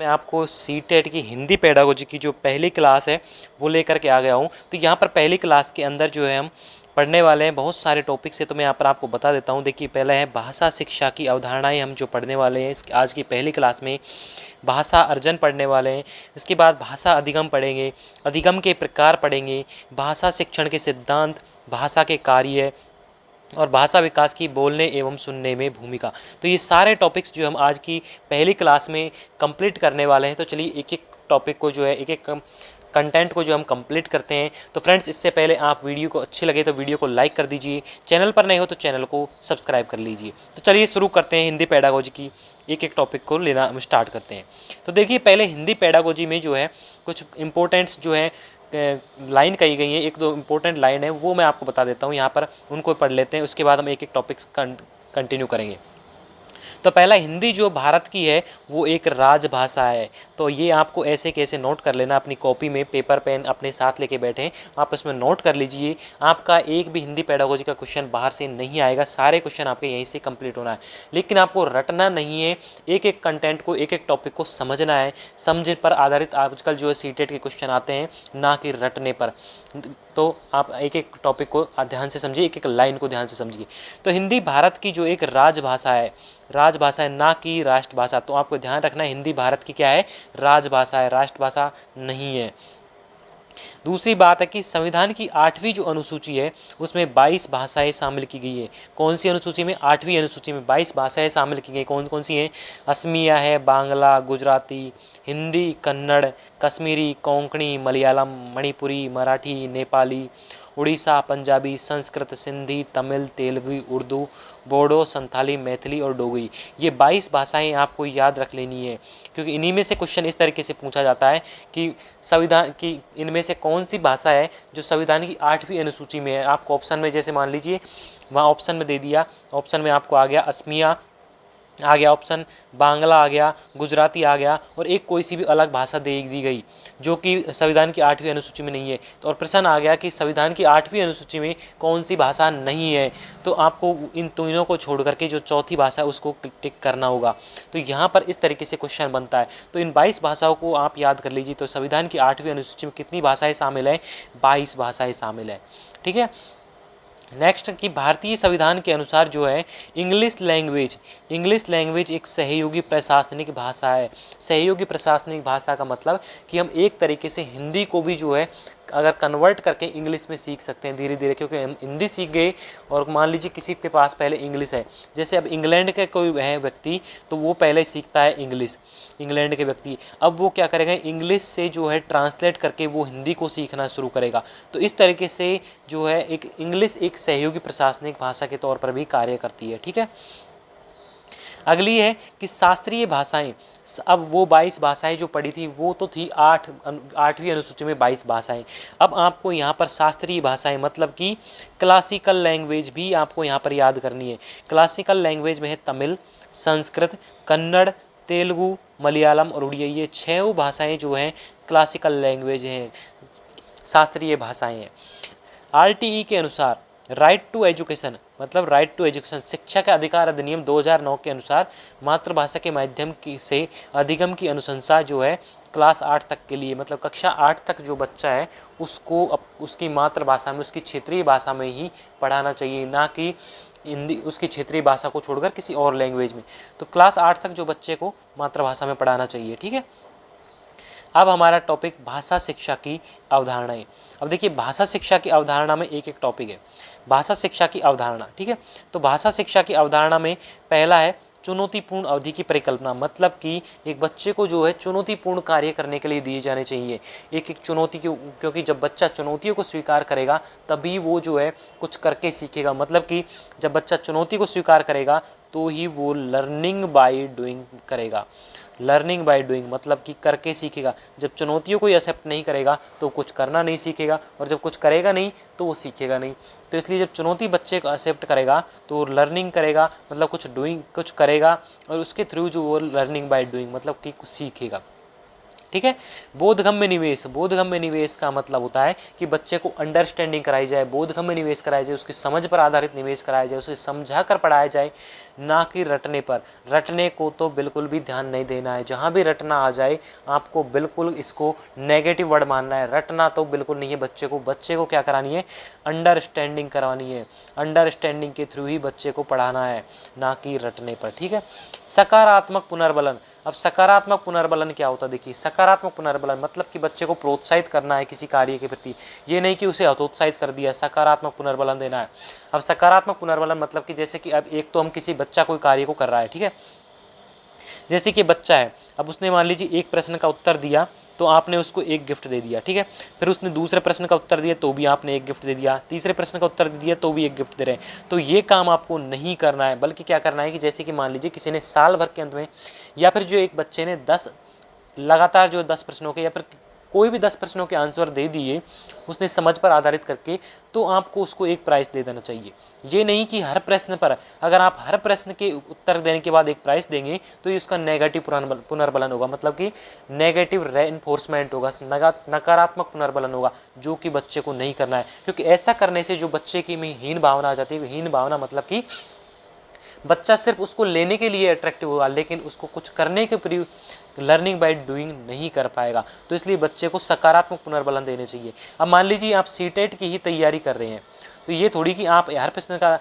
मैं आपको सीटेट की हिंदी पेडागोजी की जो पहली क्लास है वो लेकर के आ गया हूँ। तो यहाँ पर पहली क्लास के अंदर जो है हम पढ़ने वाले हैं बहुत सारे टॉपिक्स है, तो मैं यहाँ पर आपको बता देता हूँ। देखिए, पहले है भाषा शिक्षा की अवधारणाएं हम जो पढ़ने वाले हैं आज की पहली क्लास में। भाषा अर्जन पढ़ने वाले हैं। इसके बाद भाषा अधिगम पढ़ेंगे, अधिगम के प्रकार पढ़ेंगे, भाषा शिक्षण के सिद्धांत, भाषा के कार्य और भाषा विकास की बोलने एवं सुनने में भूमिका। तो ये सारे टॉपिक्स जो हम आज की पहली क्लास में कंप्लीट करने वाले हैं। तो चलिए एक एक टॉपिक को जो है एक एक कंटेंट को जो हम कंप्लीट करते हैं। तो फ्रेंड्स, इससे पहले आप वीडियो को अच्छी लगे तो वीडियो को लाइक कर दीजिए, चैनल पर नए हो तो चैनल को सब्सक्राइब कर लीजिए। तो चलिए शुरू करते हैं हिंदी पेडागोजी की एक एक टॉपिक को लेना हम स्टार्ट करते हैं। तो देखिए, पहले हिंदी पेडागोजी में जो है कुछ इंपॉर्टेंट्स जो है लाइन कही गई है, एक दो इम्पोर्टेंट लाइन है वो मैं आपको बता देता हूँ यहाँ पर, उनको पढ़ लेते हैं। उसके बाद हम एक एक टॉपिक्स कंटिन्यू करेंगे। तो पहला, हिंदी जो भारत की है वो एक राजभाषा है। तो ये आपको ऐसे कैसे नोट कर लेना, अपनी कॉपी में पेपर पेन अपने साथ लेके बैठे आप इसमें नोट कर लीजिए। आपका एक भी हिंदी पेडागोजी का क्वेश्चन बाहर से नहीं आएगा, सारे क्वेश्चन आपके यहीं से कंप्लीट होना है। लेकिन आपको रटना नहीं है, एक एक कंटेंट को एक एक टॉपिक को समझना है। समझ पर आधारित आजकल जो है सीटेट के क्वेश्चन आते हैं, ना कि रटने पर। तो आप एक एक टॉपिक को ध्यान से समझिए, एक एक लाइन को ध्यान से समझिए। तो हिंदी भारत की जो एक राजभाषा है, राजभाषा है ना कि राष्ट्रभाषा। तो आपको ध्यान रखना है, हिंदी भारत की क्या है, राजभाषा है, राष्ट्रभाषा नहीं है। दूसरी बात है कि संविधान की 8वीं जो अनुसूची है उसमें 22 भाषाएं शामिल की गई है। कौन सी अनुसूची में, 8वीं अनुसूची में 22 भाषाएं शामिल की गई। कौन कौन सी हैं, असमिया है, बांग्ला, गुजराती, हिंदी, कन्नड़, कश्मीरी, कोंकणी, मलयालम, मणिपुरी, मराठी, नेपाली, उड़ीसा, पंजाबी, संस्कृत, सिंधी, तमिल, तेलुगु, उर्दू, बोडो, संथाली, मैथिली और डोगरी। ये 22 भाषाएं आपको याद रख लेनी है, क्योंकि इन्हीं में से क्वेश्चन इस तरीके से पूछा जाता है कि संविधान की इनमें से कौन सी भाषा है जो संविधान की 8वीं अनुसूची में है। आपको ऑप्शन में जैसे मान लीजिए वहाँ ऑप्शन में दे दिया, ऑप्शन में आपको आ गया असमिया आ गया, ऑप्शन बांग्ला आ गया, गुजराती आ गया, और एक कोई सी भी अलग भाषा दे दी गई जो कि संविधान की 8वीं अनुसूची में नहीं है। तो और प्रश्न आ गया कि संविधान की 8वीं अनुसूची में कौन सी भाषा नहीं है। तो आपको इन तीनों को छोड़ करके जो चौथी भाषा है उसको टिक करना होगा। तो यहाँ पर इस तरीके से क्वेश्चन बनता है। तो इन 22 भाषाओं को आप याद कर लीजिए। तो संविधान की 8वीं अनुसूची में कितनी भाषाएँ शामिल हैं, 22 भाषाएँ शामिल हैं। ठीक है। नेक्स्ट कि भारतीय संविधान के अनुसार जो है इंग्लिश लैंग्वेज एक सहयोगी प्रशासनिक भाषा है। सहयोगी प्रशासनिक भाषा का मतलब कि हम एक तरीके से हिंदी को भी जो है अगर कन्वर्ट करके इंग्लिश में सीख सकते हैं धीरे धीरे, क्योंकि हम हिंदी सीख गए और मान लीजिए किसी के पास पहले इंग्लिश है, जैसे अब इंग्लैंड के कोई है व्यक्ति तो वो पहले सीखता है इंग्लिश, इंग्लैंड के व्यक्ति अब वो क्या करेगा, इंग्लिश से जो है ट्रांसलेट करके वो हिंदी को सीखना शुरू करेगा। तो इस तरीके से जो है एक इंग्लिश एक सहयोगी प्रशासनिक भाषा के तौर पर भी कार्य करती है। ठीक है। अगली है कि शास्त्रीय भाषाएं। अब वो 22 भाषाएं जो पढ़ी थी वो तो थी 8वीं अनुसूची में 22 भाषाएं। अब आपको यहाँ पर शास्त्रीय भाषाएं मतलब कि क्लासिकल लैंग्वेज भी आपको यहाँ पर याद करनी है। क्लासिकल लैंग्वेज में है तमिल, संस्कृत, कन्नड़, तेलुगु, मलयालम और उड़िया। ये 6 भाषाएं जो हैं क्लासिकल लैंग्वेज हैं, शास्त्रीय भाषाएं हैं। आरटीई के अनुसार राइट टू एजुकेशन मतलब राइट टू एजुकेशन शिक्षा का अधिकार अधिनियम 2009 के अनुसार मातृभाषा के माध्यम से अधिगम की अनुशंसा जो है क्लास 8 तक के लिए, मतलब कक्षा 8 तक जो बच्चा है उसको उसकी मातृभाषा में, उसकी क्षेत्रीय भाषा में ही पढ़ाना चाहिए, ना कि हिंदी उसकी क्षेत्रीय भाषा को छोड़कर किसी और लैंग्वेज में। तो क्लास 8 तक जो बच्चे को मातृभाषा में पढ़ाना चाहिए। ठीक है। अब हमारा टॉपिक भाषा शिक्षा की अवधारणाएं। अब देखिए, भाषा शिक्षा की अवधारणा में एक एक टॉपिक है, भाषा शिक्षा की अवधारणा। ठीक है। तो भाषा शिक्षा की अवधारणा में पहला है चुनौतीपूर्ण अवधि की परिकल्पना, मतलब कि एक बच्चे को जो है चुनौतीपूर्ण कार्य करने के लिए दिए जाने चाहिए एक एक चुनौती क्योंकि जब बच्चा चुनौतियों को स्वीकार करेगा तभी वो जो है कुछ करके सीखेगा। मतलब कि जब बच्चा चुनौती को स्वीकार करेगा तो ही वो लर्निंग बाय डूइंग करेगा। लर्निंग बाय डूइंग मतलब कि करके सीखेगा। जब चुनौतियों को एक्सेप्ट नहीं करेगा तो कुछ करना नहीं सीखेगा, और जब कुछ करेगा नहीं तो वो सीखेगा नहीं। तो इसलिए जब चुनौती बच्चे को एक्सेप्ट करेगा तो वो लर्निंग करेगा, मतलब कुछ करेगा, और उसके थ्रू जो वो लर्निंग बाय डूइंग मतलब कि कुछ सीखेगा। ठीक है। बोधगम्य निवेश, बोधगम्य निवेश का मतलब होता है कि बच्चे को अंडरस्टैंडिंग कराई जाए, बोधगम्य निवेश कराया जाए, उसकी समझ पर आधारित निवेश कराया जाए, उसे समझा कर पढ़ाया जाए, ना कि रटने पर। रटने को तो बिल्कुल भी ध्यान नहीं देना है। जहाँ भी रटना आ जाए आपको बिल्कुल इसको नेगेटिव वर्ड मानना है। रटना तो बिल्कुल नहीं है बच्चे को क्या करानी है, अंडरस्टैंडिंग करवानी है। अंडरस्टैंडिंग के थ्रू ही बच्चे को पढ़ाना है, ना कि रटने पर, ठीक है। सकारात्मक पुनर्बलन। अब सकारात्मक पुनर्बलन क्या होता है, देखिए सकारात्मक पुनर्बलन मतलब कि बच्चे को प्रोत्साहित करना है किसी कार्य के प्रति, ये नहीं कि उसे हतोत्साहित कर दिया, सकारात्मक पुनर्बलन देना है। अब सकारात्मक पुनर्बलन मतलब कि जैसे कि अब एक तो हम किसी बच्चा कोई कार्य को कर रहा है, ठीक है, जैसे कि बच्चा है, अब उसने मान लीजिए एक प्रश्न का उत्तर दिया तो आपने उसको एक गिफ्ट दे दिया, ठीक है। फिर उसने दूसरे प्रश्न का उत्तर दिया तो भी आपने एक गिफ्ट दे दिया, तीसरे प्रश्न का उत्तर दिया तो भी एक गिफ्ट दे रहे हैं। तो ये काम आपको नहीं करना है, बल्कि क्या करना है कि जैसे कि मान लीजिए किसी ने साल भर के अंत में, या फिर जो एक बच्चे ने 10 लगातार जो 10 प्रश्नों के या फिर कोई भी 10 प्रश्नों के आंसर दे दिए उसने समझ पर आधारित करके, तो आपको उसको एक प्राइज़ दे देना चाहिए। ये नहीं कि हर प्रश्न पर, अगर आप हर प्रश्न के उत्तर देने के बाद एक प्राइज़ देंगे तो ये उसका नेगेटिव पुनर्बलन होगा, मतलब कि नेगेटिव रेइंफोर्समेंट होगा, नकारात्मक पुनर्बलन होगा, जो कि बच्चे को नहीं करना है। क्योंकि ऐसा करने से जो बच्चे की में हीन भावना आ जाती है, हीन भावना मतलब कि बच्चा सिर्फ उसको लेने के लिए अट्रैक्टिव होगा, लेकिन उसको कुछ करने के लर्निंग बाय डूइंग नहीं कर पाएगा। तो इसलिए बच्चे को सकारात्मक पुनर्बलन देने चाहिए। अब मान लीजिए आप सीटेट की ही तैयारी कर रहे हैं, तो ये थोड़ी कि आप हर प्रश्न का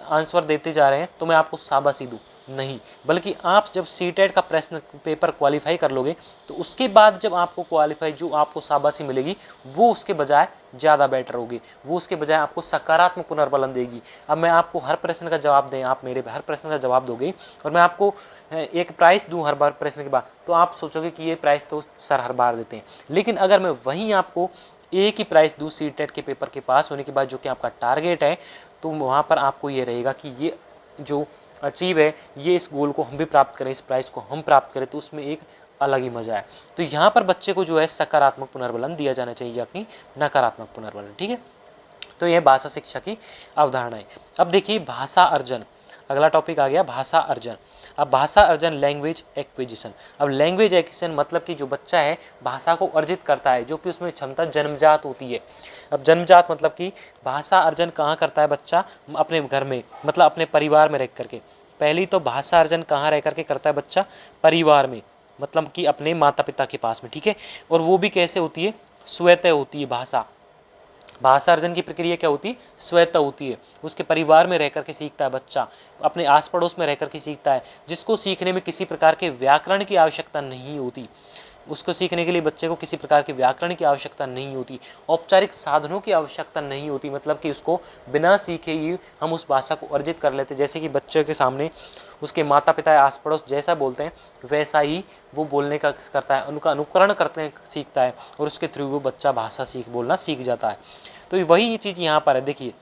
आंसर देते जा रहे हैं तो मैं आपको शाबाशी दूँ, नहीं, बल्कि आप जब सीटेट का प्रश्न पेपर क्वालिफाई कर लोगे तो उसके बाद जब आपको क्वालिफाई, जो आपको शाबाशी मिलेगी वो उसके बजाय ज़्यादा बेटर होगी, वो उसके बजाय आपको सकारात्मक पुनर्बलन देगी। अब मैं आपको हर प्रश्न का जवाब दें, आप मेरे हर प्रश्न का जवाब दोगे और मैं आपको एक प्राइज़ दूं हर बार प्रश्न के बाद, तो आप सोचोगे कि ये प्राइज़ तो सर हर बार देते हैं। लेकिन अगर मैं वहीं आपको एक ही प्राइज़ दूँ सीटेट के पेपर के पास होने के बाद, जो कि आपका टारगेट है, तो वहाँ पर आपको ये रहेगा कि ये जो अचीव है, ये इस गोल को हम भी प्राप्त करें, इस प्राइज़ को हम प्राप्त करें, तो उसमें एक अलग ही मजा है। तो यहाँ पर बच्चे को जो है सकारात्मक पुनर्बलन दिया जाना चाहिए, या कि नकारात्मक पुनर्बलन, ठीक है। तो यह भाषा शिक्षा की अवधारणा है। अब देखिए भाषा अर्जन, अगला टॉपिक आ गया भाषा अर्जन। अब भाषा अर्जन लैंग्वेज एक्विजिशन। अब लैंग्वेज एक्विजिशन मतलब कि जो बच्चा है भाषा को अर्जित करता है, जो कि उसमें क्षमता जन्मजात होती है। अब जन्मजात मतलब कि भाषा अर्जन कहाँ करता है बच्चा, अपने घर में, मतलब अपने परिवार में रह करके। पहली तो भाषा अर्जन कहाँ रह करके करता है बच्चा, परिवार में, मतलब कि अपने माता पिता के पास में, ठीक है। और वो भी कैसे होती है, स्वतः होती है। भाषा अर्जन की प्रक्रिया क्या होती है, स्वतः होती है। उसके परिवार में रह करके सीखता है बच्चा, अपने आस पड़ोस में रह करके सीखता है, जिसको सीखने में किसी प्रकार के व्याकरण की आवश्यकता नहीं होती। उसको सीखने के लिए बच्चे को किसी प्रकार के व्याकरण की आवश्यकता नहीं होती, औपचारिक साधनों की आवश्यकता नहीं होती, मतलब कि उसको बिना सीखे ही हम उस भाषा को अर्जित कर लेते। जैसे कि बच्चे के सामने उसके माता पिता या आस पड़ोस जैसा बोलते हैं वैसा ही वो बोलने का करता है, उनका अनुकरण करते हैं, सीखता है, और उसके थ्रू वो बच्चा भाषा बोलना सीख जाता है। तो वही चीज़ यहाँ पर है, देखिए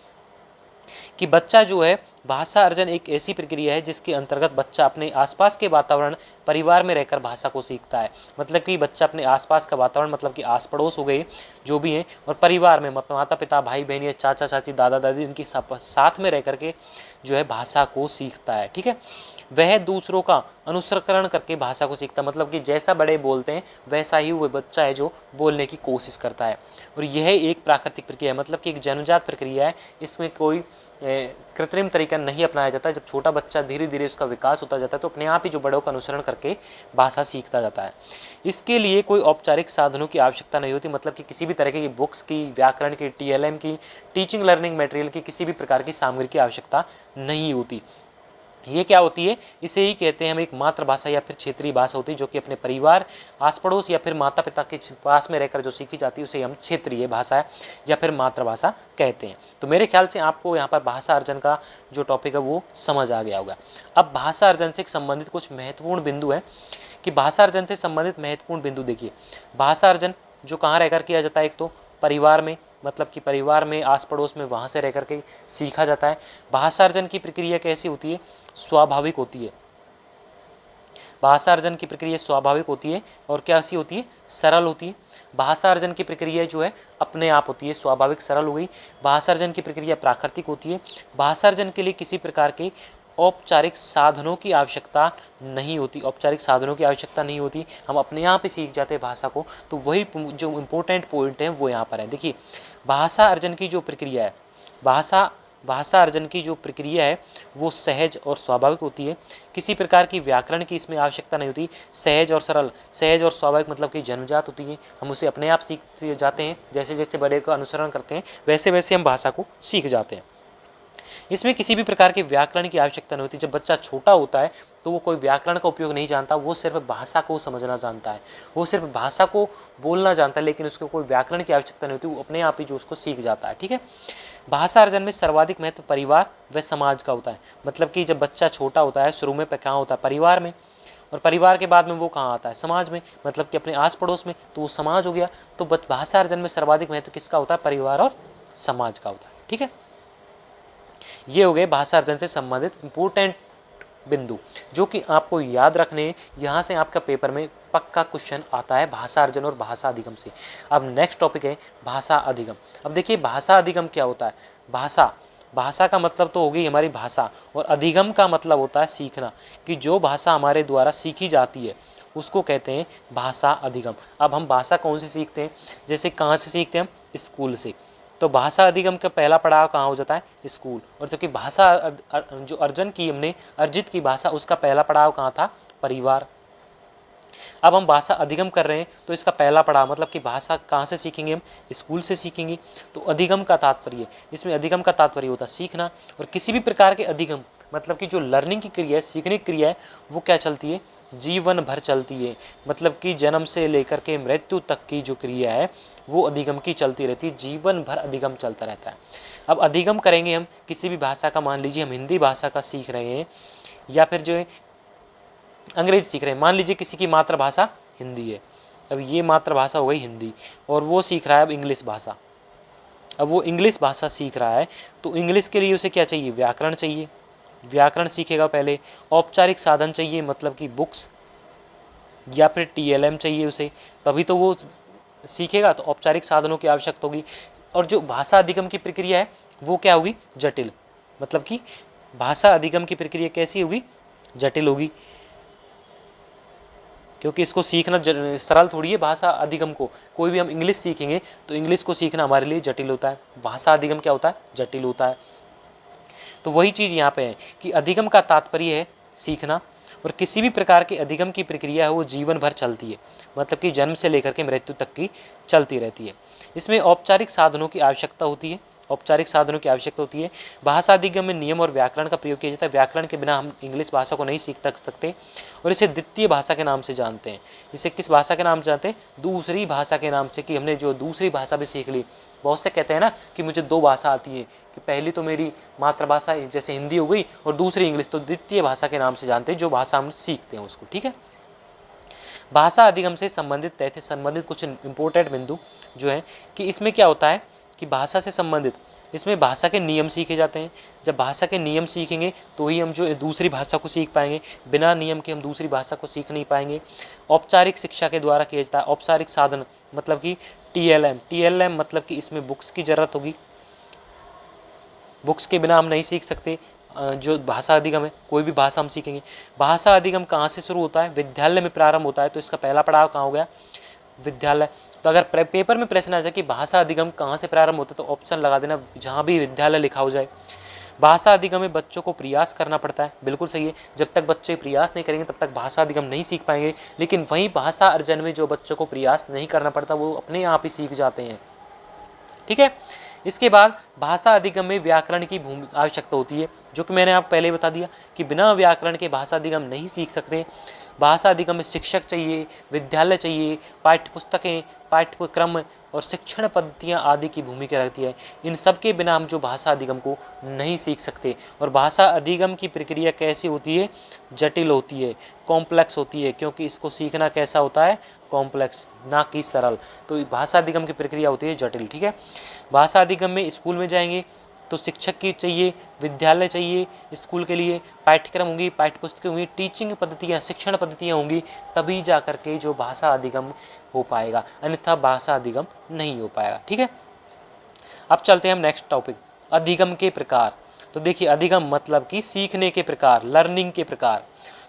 कि बच्चा जो है, भाषा अर्जन एक ऐसी प्रक्रिया है जिसके अंतर्गत बच्चा अपने आसपास के वातावरण, परिवार में रहकर भाषा को सीखता है। मतलब कि बच्चा अपने आसपास का वातावरण, मतलब कि आस पड़ोस हो गए जो भी हैं, और परिवार में मतलब माता पिता, भाई बहन या चाचा चाची, दादा दादी, उनकी साथ में रह करके जो है भाषा को सीखता है, ठीक है। वह दूसरों का अनुसरण करके भाषा को सीखता है, मतलब कि जैसा बड़े बोलते हैं वैसा ही वो बच्चा है जो बोलने की कोशिश करता है। और यह एक प्राकृतिक प्रक्रिया है, मतलब कि एक जन्मजात प्रक्रिया है, इसमें कोई कृत्रिम तरीका नहीं अपनाया जाता है। जब छोटा बच्चा धीरे धीरे उसका विकास होता जाता है तो अपने आप ही जो बड़ों का अनुसरण करके भाषा सीखता जाता है। इसके लिए कोई औपचारिक साधनों की आवश्यकता नहीं होती, मतलब कि किसी भी तरह की बुक्स की, व्याकरण की, TLM की, टीचिंग लर्निंग मटेरियल की, किसी भी प्रकार की सामग्री की आवश्यकता नहीं होती। ये क्या होती है, इसे ही कहते हैं हम एक मातृभाषा या फिर क्षेत्रीय भाषा होती है, जो कि अपने परिवार, आस पड़ोस या फिर माता पिता के पास में रहकर जो सीखी जाती है उसे हम क्षेत्रीय भाषा या फिर मातृभाषा कहते हैं। तो मेरे ख्याल से आपको यहाँ पर भाषा अर्जन का जो टॉपिक है वो समझ आ गया होगा। अब भाषा अर्जन से संबंधित कुछ महत्वपूर्ण बिंदु है कि भाषा अर्जन से संबंधित महत्वपूर्ण बिंदु देखिए, भाषा अर्जन जो कहाँ रहकर किया जाता है, एक तो परिवार में, मतलब कि परिवार में, आस पड़ोस में, वहाँ से रह कर के सीखा जाता है। भाषा अर्जन की प्रक्रिया कैसी होती है, स्वाभाविक होती है। भाषा अर्जन की प्रक्रिया स्वाभाविक होती है और कैसी होती है, सरल होती है। भाषा अर्जन की प्रक्रिया जो है अपने आप होती है, स्वाभाविक सरल हो गई। भाषा अर्जन की प्रक्रिया प्राकृतिक होती है। भाषा अर्जन के लिए किसी प्रकार के औपचारिक साधनों की आवश्यकता नहीं होती, औपचारिक साधनों की आवश्यकता नहीं होती, हम अपने आप ही सीख जाते हैं भाषा को। तो वही जो इम्पोर्टेंट पॉइंट है वो यहाँ पर है। देखिए, भाषा अर्जन की जो प्रक्रिया है, भाषा अर्जन की जो प्रक्रिया है वो सहज और स्वाभाविक होती है। किसी प्रकार की व्याकरण की इसमें आवश्यकता नहीं होती। सहज और सरल, सहज और स्वाभाविक मतलब कि जन्मजात होती है, हम उसे अपने आप सीखते जाते हैं। जैसे जैसे बड़े का अनुसरण करते हैं वैसे वैसे हम भाषा को सीख जाते हैं। इसमें किसी भी प्रकार के व्याकरण की आवश्यकता नहीं होती। जब बच्चा छोटा होता है तो वो कोई व्याकरण का उपयोग नहीं जानता, वो सिर्फ भाषा को समझना जानता है, वो सिर्फ भाषा को बोलना जानता है, लेकिन उसको कोई व्याकरण की आवश्यकता नहीं होती, वो अपने आप ही जो उसको सीख जाता है। ठीक है। भाषा अर्जन में सर्वाधिक महत्व परिवार व समाज का होता है। मतलब कि जब बच्चा छोटा होता है शुरू में कहाँ होता है, परिवार में, और परिवार के बाद में वो कहाँ आता है, समाज में, मतलब कि अपने आस पड़ोस में, तो वो समाज हो गया। तो भाषा अर्जन में सर्वाधिक महत्व किसका होता है, परिवार और समाज का होता है। ठीक है। ये हो गए भाषा अर्जन से संबंधित इंपोर्टेंट बिंदु जो कि आपको याद रखने। यहाँ से आपका पेपर में पक्का क्वेश्चन आता है भाषा अर्जन और भाषा अधिगम से। अब नेक्स्ट टॉपिक है भाषा अधिगम। अब देखिए, भाषा अधिगम क्या होता है। भाषा का मतलब तो होगी हमारी भाषा, और अधिगम का मतलब होता है सीखना, कि जो भाषा हमारे द्वारा सीखी जाती है उसको कहते हैं भाषा अधिगम। अब हम भाषा कौन सी सीखते हैं, जैसे कहाँ से सीखते हैं हम, स्कूल से। तो भाषा अधिगम का पहला पड़ाव कहाँ हो जाता है, स्कूल। और जबकि भाषा जो अर्जन की हमने अर्जित की भाषा, उसका पहला पड़ाव कहाँ था, परिवार। अब हम भाषा अधिगम कर रहे हैं तो इसका पहला पड़ाव मतलब कि भाषा कहाँ से सीखेंगे हम, स्कूल से सीखेंगे। तो अधिगम का तात्पर्य, इसमें अधिगम का तात्पर्य होता है सीखना। और किसी भी प्रकार के अधिगम मतलब कि जो लर्निंग की क्रिया है, सीखने की क्रिया है, वो क्या चलती है, जीवन भर चलती है। मतलब कि जन्म से लेकर के मृत्यु तक की जो क्रिया है वो अधिगम की चलती रहती है, जीवन भर अधिगम चलता रहता है। अब अधिगम करेंगे हम किसी भी भाषा का, मान लीजिए हम हिंदी भाषा का सीख रहे हैं या फिर जो है अंग्रेजी सीख रहे हैं। मान लीजिए किसी की मातृभाषा हिंदी है, अब ये मातृभाषा हो गई हिंदी, और वो सीख रहा है अब इंग्लिश भाषा। अब वो इंग्लिश भाषा सीख रहा है तो इंग्लिश के लिए उसे क्या चाहिए, व्याकरण चाहिए, व्याकरण सीखेगा पहले। औपचारिक साधन चाहिए, मतलब कि बुक्स या फिर TLM चाहिए उसे, तभी तो वो सीखेगा। तो औपचारिक साधनों की आवश्यकता होगी। और जो भाषा अधिगम की प्रक्रिया है वो क्या होगी, जटिल। मतलब कि भाषा अधिगम की प्रक्रिया कैसी होगी, जटिल होगी, क्योंकि इसको सीखना सरल थोड़ी है। भाषा अधिगम को, कोई भी हम इंग्लिश सीखेंगे तो इंग्लिश को सीखना हमारे लिए जटिल होता है, भाषा अधिगम क्या होता है, जटिल होता है। तो वही चीज़ यहाँ पे है कि अधिगम का तात्पर्य है सीखना, और किसी भी प्रकार के अधिगम की प्रक्रिया है वो जीवन भर चलती है, मतलब कि जन्म से लेकर के मृत्यु तक की चलती रहती है। इसमें औपचारिक साधनों की आवश्यकता होती है, औपचारिक साधनों की आवश्यकता होती है। भाषा अधिगम में नियम और व्याकरण का प्रयोग किया जाता है। व्याकरण के बिना हम इंग्लिश भाषा को नहीं सीख सकते, और इसे द्वितीय भाषा के नाम से जानते हैं। इसे किस भाषा के नाम से जानते हैं, दूसरी भाषा के नाम से, कि हमने जो दूसरी भाषा भी सीख ली। बहुत से कहते हैं ना कि मुझे 2 भाषा आती है, कि पहली तो मेरी मातृभाषा जैसे हिंदी हो गई और दूसरी इंग्लिश, तो द्वितीय भाषा के नाम से जानते हैं जो भाषा हम सीखते हैं उसको। ठीक है। भाषा अधिगम से संबंधित कुछ इंपॉर्टेंट बिंदु जो है कि इसमें क्या होता है कि भाषा से संबंधित इसमें भाषा के नियम सीखे जाते हैं। जब भाषा के नियम सीखेंगे तो ही हम जो दूसरी भाषा को सीख पाएंगे, बिना नियम के हम दूसरी भाषा को सीख नहीं पाएंगे। औपचारिक शिक्षा के द्वारा किया जाता है। औपचारिक साधन मतलब कि TLM मतलब कि इसमें बुक्स की ज़रूरत होगी, बुक्स के बिना हम नहीं सीख सकते। जो भाषा अधिगम है, कोई भी भाषा हम सीखेंगे। भाषा अधिगम कहाँ से शुरू होता है, विद्यालय में प्रारंभ होता है। तो इसका पहला पड़ाव कहाँ हो गया, विद्यालय। तो अगर पेपर में प्रश्न आ जाए कि भाषा अधिगम कहाँ से प्रारंभ होता है, तो ऑप्शन लगा देना जहाँ भी विद्यालय लिखा हो जाए। भाषा अधिगम में बच्चों को प्रयास करना पड़ता है, बिल्कुल सही है। जब तक बच्चे प्रयास नहीं करेंगे तब तक भाषा अधिगम नहीं सीख पाएंगे। लेकिन वहीं भाषा अर्जन में जो बच्चों को प्रयास नहीं करना पड़ता वो अपने आप ही सीख जाते हैं। ठीक है। इसके बाद भाषा अधिगम में व्याकरण की आवश्यकता होती है, जो कि मैंने आप पहले बता दिया कि बिना व्याकरण के भाषा अधिगम नहीं सीख सकते। भाषा अधिगम में शिक्षक चाहिए, विद्यालय चाहिए, पाठ्य पुस्तकें, पाठ्यक्रम और शिक्षण पद्धतियाँ आदि की भूमिका रहती है। इन सब के बिना हम जो भाषा अधिगम को नहीं सीख सकते। और भाषा अधिगम की प्रक्रिया कैसी होती है, जटिल होती है, कॉम्प्लेक्स होती है, क्योंकि इसको सीखना कैसा होता है, कॉम्प्लेक्स, ना कि सरल। तो भाषा अधिगम की प्रक्रिया होती है जटिल। ठीक है। भाषा अधिगम में स्कूल में जाएंगे तो शिक्षक की चाहिए, विद्यालय चाहिए स्कूल के लिए, पाठ्यक्रम होंगी, पाठ्यपुस्तकें होंगी, टीचिंग पद्धतियाँ, शिक्षण पद्धतियाँ होंगी, तभी जा करके जो भाषा अधिगम हो पाएगा, अन्यथा भाषा अधिगम नहीं हो पाएगा। ठीक है। अब चलते हैं हम नेक्स्ट टॉपिक, अधिगम के प्रकार। तो देखिए अधिगम मतलब कि सीखने के प्रकार, लर्निंग के प्रकार।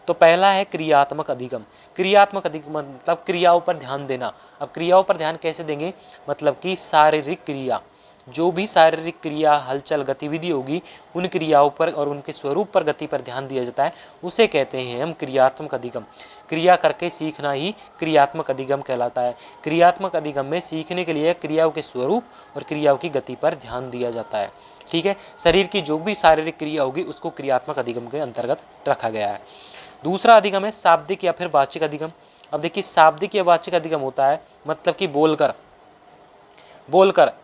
तो पहला है क्रियात्मक अधिगम। क्रियात्मक अधिगम मतलब क्रियाओं पर ध्यान देना। अब क्रियाओं पर ध्यान कैसे देंगे, मतलब कि शारीरिक क्रिया, जो भी शारीरिक क्रिया, हलचल, गतिविधि होगी, उन क्रियाओं पर और उनके स्वरूप पर, गति पर ध्यान दिया जाता है, उसे कहते हैं हम क्रियात्मक अधिगम। क्रिया करके सीखना ही क्रियात्मक अधिगम कहलाता है। क्रियात्मक अधिगम में सीखने के लिए क्रियाओं के स्वरूप और क्रियाओं की गति पर ध्यान दिया जाता है। ठीक है, शरीर की जो भी शारीरिक क्रिया होगी उसको क्रियात्मक अधिगम के अंतर्गत रखा गया है। दूसरा अधिगम है शाब्दिक या फिर वाचिक अधिगम। अब देखिए शाब्दिक या वाचिक अधिगम होता है मतलब कि बोलकर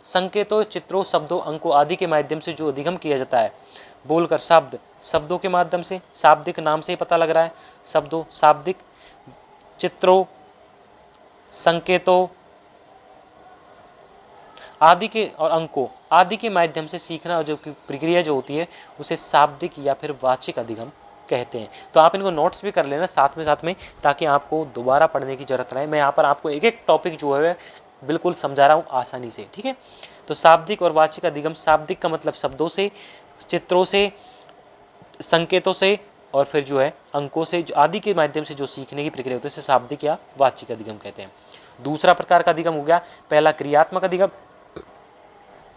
संकेतों, चित्रों, शब्दों, अंकों आदि के माध्यम से जो अधिगम किया जाता है। बोलकर शब्दों के माध्यम से, शाब्दिक नाम से ही पता लग रहा है, शब्दों, शाब्दिक, चित्रों, संकेतों आदि के और अंकों आदि के माध्यम से सीखना जो प्रक्रिया जो होती है उसे शाब्दिक या फिर वाचिक अधिगम कहते हैं। तो आप इनको नोट्स भी कर लेना साथ में ताकि आपको दोबारा पढ़ने की जरूरत नहीं। मैं यहाँ पर आपको एक एक टॉपिक जो है बिल्कुल समझा रहा हूँ आसानी से। ठीक है, तो शाब्दिक और वाचिक अधिगम। शाब्दिक का मतलब शब्दों से, चित्रों से, संकेतों से और फिर जो है अंकों से आदि के माध्यम से जो सीखने की प्रक्रिया होती है उसे शाब्दिक या वाचिक अधिगम कहते हैं। दूसरा प्रकार का अधिगम हो गया, पहला क्रियात्मक अधिगम,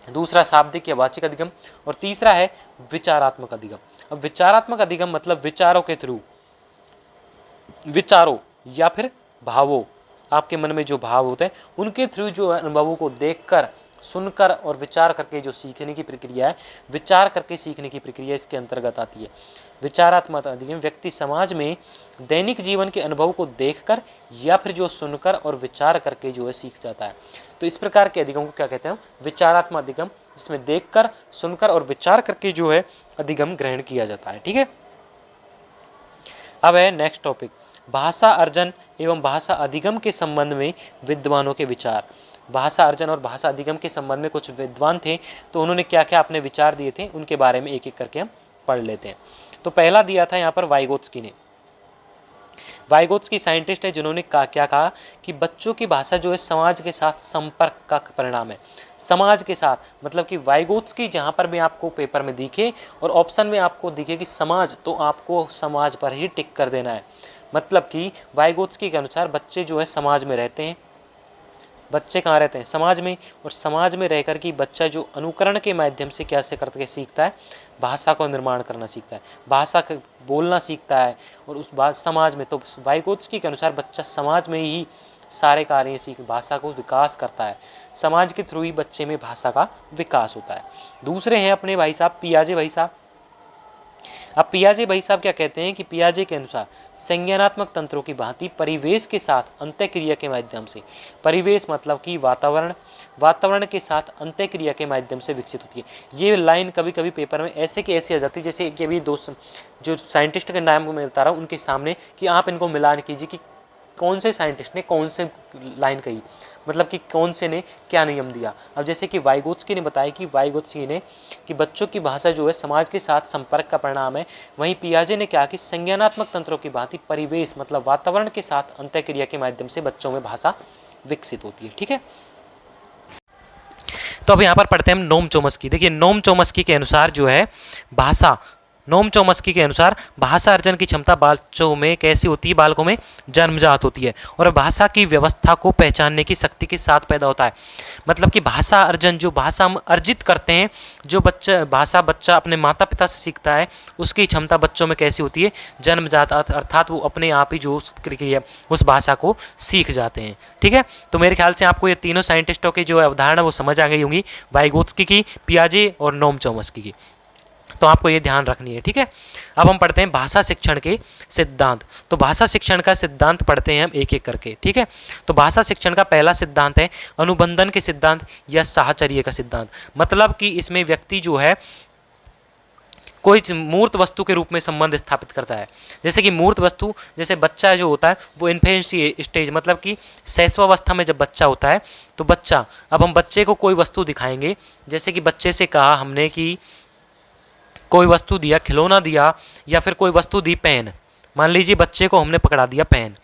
दूसरा शाब्दिक या वाचिक अधिगम और तीसरा है विचारात्मक अधिगम। अब विचारात्मक अधिगम मतलब विचारों के थ्रू, विचारों या फिर भावों, आपके मन में जो भाव होते हैं उनके थ्रू जो अनुभवों को देखकर, सुनकर और विचार करके जो सीखने की प्रक्रिया है, विचार करके सीखने की प्रक्रिया इसके अंतर्गत आती है। विचारात्मक अधिगम व्यक्ति समाज में दैनिक जीवन के अनुभव को देखकर या फिर जो सुनकर और विचार करके जो है सीख जाता है। तो इस प्रकार के अधिगम को क्या कहते हैं, विचारात्मक अधिगम, जिसमें देखकर, सुनकर और विचार करके जो है अधिगम ग्रहण किया जाता है। ठीक है, अब है नेक्स्ट टॉपिक, भाषा अर्जन एवं भाषा अधिगम के संबंध में विद्वानों के विचार। भाषा अर्जन और भाषा अधिगम के संबंध में कुछ विद्वान थे, तो उन्होंने क्या क्या अपने विचार दिए थे, उनके बारे में एक एक करके हम पढ़ लेते हैं। तो पहला दिया था यहाँ पर वाइगोत्स्की ने। वाइगोत्स्की साइंटिस्ट है जिन्होंने क्या कहा कि बच्चों की भाषा जो है समाज के साथ संपर्क का परिणाम है। समाज के साथ मतलब कि वाइगोत्स्की जहाँ पर भी आपको पेपर में दिखे और ऑप्शन में आपको दिखे कि समाज, तो आपको समाज पर ही टिक कर देना है। मतलब कि वाइगोत्स्की के अनुसार बच्चे जो है समाज में रहते हैं। बच्चे कहाँ रहते हैं, समाज में, और समाज में रहकर कि बच्चा जो अनुकरण के माध्यम से क्या से करके सीखता है, भाषा को निर्माण करना सीखता है, भाषा का बोलना सीखता है और उस बात समाज में। तो वाइगोत्स्की के अनुसार बच्चा समाज में ही सारे कार्य सीख, भाषा को विकास करता है, समाज के थ्रू ही बच्चे में भाषा का विकास होता है। दूसरे हैं अपने भाई साहब पियाजे भाई साहब। अब पियाजे भाई साहब क्या कहते हैं कि पियाजे के अनुसार संज्ञानात्मक तंत्रों की भांति परिवेश के साथ अंतःक्रिया के माध्यम से, परिवेश मतलब कि वातावरण के साथ अंतःक्रिया के माध्यम से विकसित होती है। ये लाइन कभी कभी पेपर में ऐसे की ऐसी आ जाती है, जैसे कि अभी दोस्त जो साइंटिस्ट के नाम मैं बता रहा हूँ उनके सामने कि आप इनको मिलान कीजिए कि कौन से साइंटिस्ट ने कौन से लाइन कही, मतलब कि कौन से ने क्या नियम दिया। अब जैसे कि वाइगोत्स्की ने बताया कि वाइगोत्स्की ने कि बच्चों की भाषा जो है समाज के साथ संपर्क का परिणाम है, वहीं पियाजे ने क्या कि संज्ञानात्मक तंत्रों की भांति परिवेश मतलब वातावरण के साथ अंतःक्रिया के माध्यम से बच्चों में भाषा विकसित होती है। ठीक है, तो अब यहाँ पर पढ़ते हैं हम नोम चोम्स्की। देखिए नोम चोम्स्की के अनुसार जो है नोम चोम्स्की के अनुसार भाषा अर्जन की क्षमता बच्चों में कैसी होती है, बालकों में जन्मजात होती है और भाषा की व्यवस्था को पहचानने की शक्ति के साथ पैदा होता है। मतलब कि भाषा अर्जन, जो भाषा हम अर्जित करते हैं, जो बच्चा अपने माता पिता से सीखता है, उसकी क्षमता बच्चों में कैसी होती है, जन्मजात, अर्थात वो अपने आप ही जो प्रक्रिया उस भाषा को सीख जाते हैं। ठीक है, तो मेरे ख्याल से आपको ये तीनों साइंटिस्टों की जो अवधारणा वो समझ आ गई होंगी, वाइगोत्स्की की, पियाजे और नोम चोम्स्की की। तो आपको ये ध्यान रखनी है। ठीक है, अब हम पढ़ते हैं भाषा शिक्षण के सिद्धांत। तो भाषा शिक्षण का सिद्धांत पढ़ते हैं हम एक एक करके। ठीक है, तो भाषा शिक्षण का पहला सिद्धांत है अनुबंधन के सिद्धांत या साहचर्य का सिद्धांत। मतलब कि इसमें व्यक्ति जो है कोई मूर्त वस्तु के रूप में संबंध स्थापित करता है। जैसे कि मूर्त वस्तु, जैसे बच्चा जो होता है वो इन्फेंसी स्टेज, मतलब कि शैशवावस्था में जब बच्चा होता है, तो बच्चा, अब हम बच्चे को कोई वस्तु दिखाएंगे, जैसे कि बच्चे से कहा हमने कि कोई वस्तु दिया, खिलौना दिया या फिर कोई वस्तु दी, पेन, मान लीजिए बच्चे को हमने पकड़ा दिया पेन,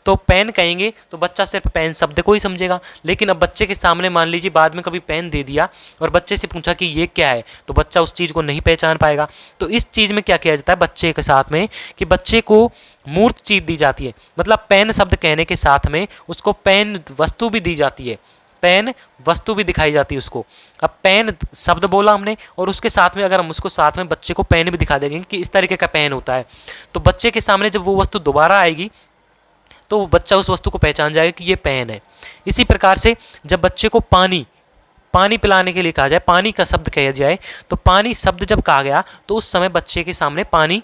तो पेन कहेंगे तो बच्चा सिर्फ पेन शब्द को ही समझेगा। लेकिन अब बच्चे के सामने मान लीजिए बाद में कभी पेन दे दिया और बच्चे से पूछा कि ये क्या है, तो बच्चा उस चीज़ को नहीं पहचान पाएगा। तो इस चीज़ में क्या किया जाता है बच्चे के साथ में, कि बच्चे को मूर्त चीज़ दी जाती है। मतलब पेन शब्द कहने के साथ में उसको पेन वस्तु भी दी जाती है, पेन वस्तु भी दिखाई जाती है उसको। अब पेन शब्द बोला हमने और उसके साथ में अगर हम उसको साथ में बच्चे को पेन भी दिखा देंगे कि इस तरीके का पेन होता है, तो बच्चे के सामने जब वो वस्तु दोबारा आएगी तो बच्चा उस वस्तु को पहचान जाएगा कि ये पेन है। इसी प्रकार से जब बच्चे को पानी पिलाने के लिए कहा जाए, पानी का शब्द कहा जाए, तो पानी शब्द जब कहा गया तो उस समय बच्चे के सामने पानी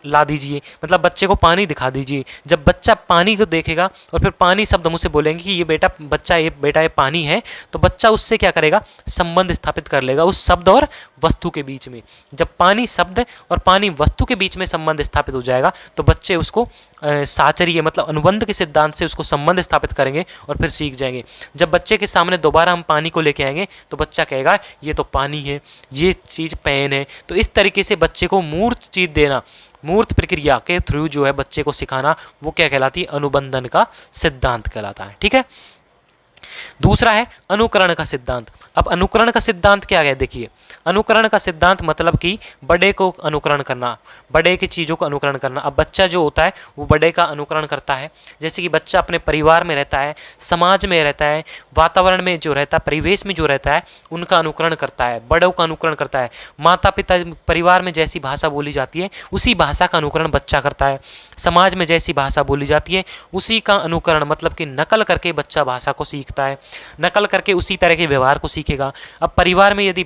ला दीजिए, मतलब बच्चे को पानी दिखा दीजिए। जब बच्चा पानी को देखेगा और फिर पानी शब्द मुझसे बोलेंगे कि ये बेटा ये पानी है, तो बच्चा उससे क्या करेगा, संबंध स्थापित कर लेगा उस शब्द और वस्तु के बीच में। जब पानी शब्द और पानी वस्तु के बीच में संबंध स्थापित हो जाएगा तो बच्चे उसको साचर्य मतलब अनुबंध के सिद्धांत से उसको संबंध स्थापित करेंगे और फिर सीख जाएंगे। जब बच्चे के सामने दोबारा हम पानी को लेके आएंगे तो बच्चा कहेगा ये तो पानी है, ये चीज़ पेन है। तो इस तरीके से बच्चे को मूर्त चीज़ देना, मूर्त प्रक्रिया के थ्रू जो है बच्चे को सिखाना, वो क्या कहलाती है, अनुबंधन का सिद्धांत कहलाता है। ठीक है। दूसरा है अनुकरण का सिद्धांत। अब अनुकरण का सिद्धांत क्या है, देखिए अनुकरण का सिद्धांत मतलब कि बड़े को अनुकरण करना, बड़े की चीज़ों को अनुकरण करना। अब बच्चा जो होता है वो बड़े का अनुकरण करता है। जैसे कि बच्चा अपने परिवार में रहता है, समाज में रहता है, वातावरण में जो रहता है, परिवेश में जो रहता है, उनका अनुकरण करता है, बड़ों का अनुकरण करता है। माता पिता परिवार में जैसी भाषा बोली जाती है उसी भाषा का अनुकरण बच्चा करता है। समाज में जैसी भाषा बोली जाती है उसी का अनुकरण मतलब कि नकल करके बच्चा भाषा को सीखता है, नकल करके उसी तरह के व्यवहार को सीखेगा। अब परिवार में यदि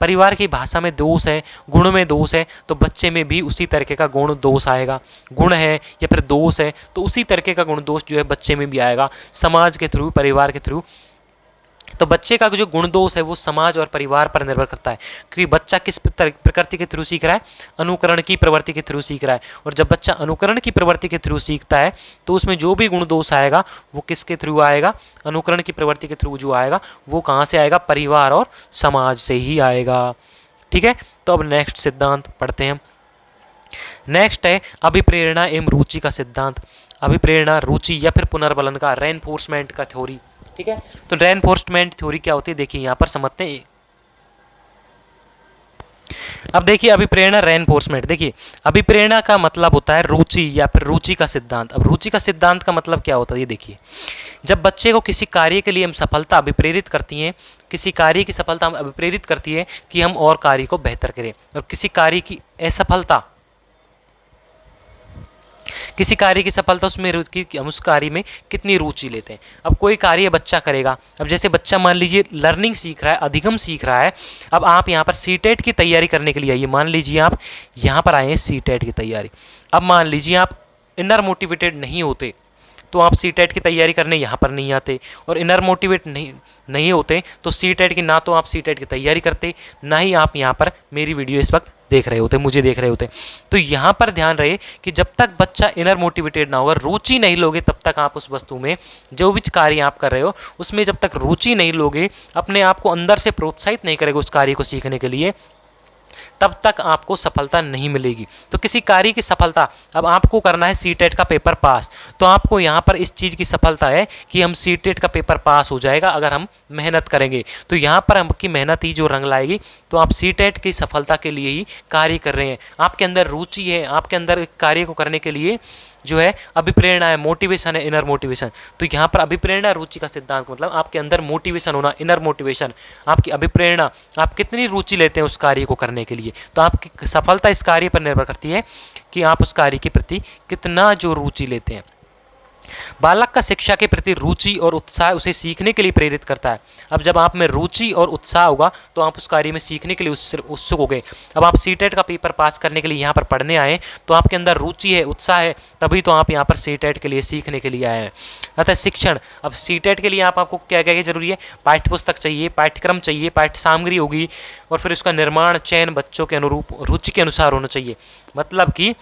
परिवार की भाषा में दोष है, गुण में दोष है, तो बच्चे में भी उसी तरीके का गुण दोष आएगा। गुण है या फिर दोष है तो उसी तरीके का गुण दोष जो है बच्चे में भी आएगा, समाज के थ्रू, परिवार के थ्रू। तो बच्चे का जो गुण दोष है वो समाज और परिवार पर निर्भर करता है, क्योंकि बच्चा किस प्रकृति के थ्रू सीख रहा है, अनुकरण की प्रवृत्ति के थ्रू सीख रहा है। और जब बच्चा अनुकरण की प्रवृत्ति के थ्रू सीखता है तो उसमें जो भी गुण दोष आएगा वो किसके थ्रू आएगा, अनुकरण की प्रवृत्ति के थ्रू जो आएगा वो कहाँ से आएगा, परिवार और समाज से ही आएगा। ठीक है। तो अब नेक्स्ट सिद्धांत पढ़ते हैं हम। नेक्स्ट है अभिप्रेरणा एवं रुचि का सिद्धांत। अभिप्रेरणा, रुचि या फिर पुनर्बलन का, रेनफोर्समेंट का थ्योरी। ठीक है। तो रेनफोर्समेंट थ्योरी क्या होती है, देखिए यहाँ पर समझते हैं। अब देखिए अभिप्रेरणा, रेनफोर्समेंट। देखिए अभिप्रेरणा का मतलब होता है रुचि या फिर रुचि का सिद्धांत। अब रुचि का सिद्धांत का मतलब क्या होता है, ये देखिए जब बच्चे को किसी कार्य के लिए हम सफलता अभिप्रेरित करती हैं, किसी कार्य की सफलता हम अभिप्रेरित करती है कि हम और कार्य को बेहतर करें, और किसी कार्य की असफलता, किसी कार्य की सफलता उसमें हम उस कार्य में कितनी रुचि लेते हैं। अब कोई कार्य बच्चा करेगा, अब जैसे बच्चा मान लीजिए लर्निंग सीख रहा है, अधिगम सीख रहा है। अब आप यहाँ पर सीटेट की तैयारी करने के लिए आइए, मान लीजिए आप यहाँ पर आए हैं सीटेट की तैयारी। अब मान लीजिए आप इनर मोटिवेटेड नहीं होते तो आप सीटेट की तैयारी करने यहाँ पर नहीं आते, और इनर मोटिवेट नहीं होते तो सीटेट की, ना तो आप सीटेट की तैयारी करते, ना ही आप यहाँ पर मेरी वीडियो इस वक्त देख रहे होते, मुझे देख रहे होते। तो यहाँ पर ध्यान रहे कि जब तक बच्चा इनर मोटिवेटेड ना होगा, रुचि नहीं लोगे, तब तक आप उस वस्तु में जो भी कार्य आप कर रहे हो उसमें जब तक रुचि नहीं लोगे, अपने आप को अंदर से प्रोत्साहित नहीं करेगा उस कार्य को सीखने के लिए, तब तक आपको सफलता नहीं मिलेगी। तो किसी कार्य की सफलता, अब आपको करना है सीटेट का पेपर पास, तो आपको यहाँ पर इस चीज़ की सफलता है कि हम सीटेट का पेपर पास हो जाएगा अगर हम मेहनत करेंगे। तो यहाँ पर आपकी मेहनत ही जो रंग लाएगी, तो आप सीटेट की सफलता के लिए ही कार्य कर रहे हैं, आपके अंदर रुचि है, आपके अंदर कार्य को करने के लिए जो है अभिप्रेरणा है, मोटिवेशन है, इनर मोटिवेशन। तो यहाँ पर अभिप्रेरणा रुचि का सिद्धांत मतलब आपके अंदर मोटिवेशन होना, इनर मोटिवेशन, आपकी अभिप्रेरणा, आप कितनी रुचि लेते हैं उस कार्य को करने के लिए। तो आपकी सफलता इस कार्य पर निर्भर करती है कि आप उस कार्य के प्रति कितना जो रुचि लेते हैं। बालक का शिक्षा के प्रति रुचि और उत्साह उसे सीखने के लिए प्रेरित करता है। अब जब आप में रुचि और उत्साह होगा तो आप उस कार्य में सीखने के लिए उत्सुक हो गए। अब आप सीटेट का पेपर पास करने के लिए यहाँ पर पढ़ने आए तो आपके अंदर रुचि है, उत्साह है, तभी तो आप यहाँ पर सीटेट के लिए सीखने के लिए आए हैं। अतः शिक्षण, अब सीटेट के लिए आपको क्या क्या जरूरी है, पाठ्य पुस्तक चाहिए, पाठ्यक्रम चाहिए, पाठ्य सामग्री होगी, और फिर उसका निर्माण चयन बच्चों के अनुरूप रुचि के अनुसार होना चाहिए। मतलब कि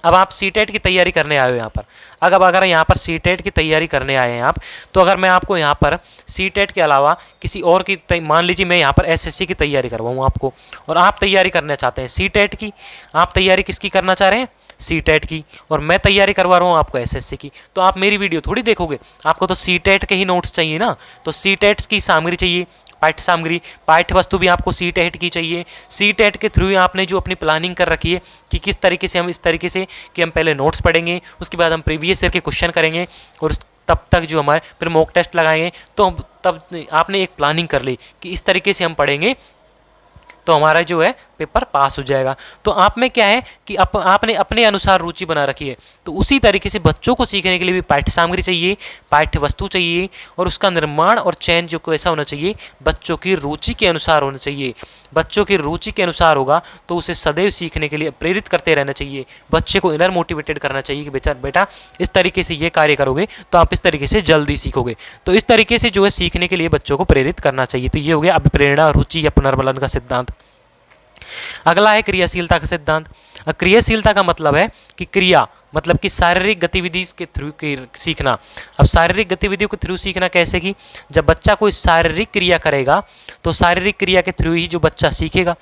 अब आप सीटेट की तैयारी करने आए हो यहाँ पर, अगर यहाँ पर सीटेट की तैयारी करने आए हैं आप, तो अगर मैं आपको यहाँ पर सीटेट के अलावा किसी और की मान लीजिए मैं यहाँ पर एसएससी की तैयारी करवाऊँ आपको, और आप तैयारी करना चाहते हैं सीटेट की, आप तैयारी किसकी करना चाह रहे हैं, सीटेट की, और मैं तैयारी करवा रहा हूँ आपको एसएससी की, तो आप मेरी वीडियो थोड़ी देखोगे, आपको तो सीटेट के ही नोट्स चाहिए ना। तो सीटेट की सामग्री चाहिए, पाठ्य सामग्री, पाठ्य वस्तु भी आपको सीटेट की चाहिए। सीटेट के थ्रू आपने जो अपनी प्लानिंग कर रखी है कि किस तरीके से हम, इस तरीके से कि हम पहले नोट्स पढ़ेंगे, उसके बाद हम प्रीवियस ईयर के क्वेश्चन करेंगे, और तब तक जो हमारे फिर मॉक टेस्ट लगाएंगे, तो तब आपने एक प्लानिंग कर ली कि इस तरीके से हम पढ़ेंगे तो हमारा जो है पेपर पास हो जाएगा। तो आप में क्या है कि आपने अपने अनुसार रुचि बना रखी है, तो उसी तरीके से बच्चों को सीखने के लिए भी पाठ्य सामग्री चाहिए, पाठ्य वस्तु चाहिए, और उसका निर्माण और चयन जो कैसा होना चाहिए, बच्चों की रुचि के अनुसार होना चाहिए। बच्चों की रुचि के अनुसार होगा तो उसे सदैव सीखने के लिए प्रेरित करते रहना चाहिए, बच्चे को इनर मोटिवेटेड करना चाहिए कि बेटा इस तरीके से ये कार्य करोगे तो आप इस तरीके से जल्दी सीखोगे। तो इस तरीके से जो है सीखने के लिए बच्चों को प्रेरित करना चाहिए। तो ये हो गया अभिप्रेरणा, रुचि या पुनर्मलन का सिद्धांत। अगला है क्रियाशीलता का सिद्धांत। क्रियाशीलता का मतलब है कि क्रिया मतलब कि शारीरिक गतिविधि के थ्रू सीखना। अब शारीरिक गतिविधियों के थ्रू सीखना कैसे कि जब बच्चा कोई शारीरिक क्रिया करेगा तो शारीरिक क्रिया के थ्रू ही जो बच्चा सीखेगा।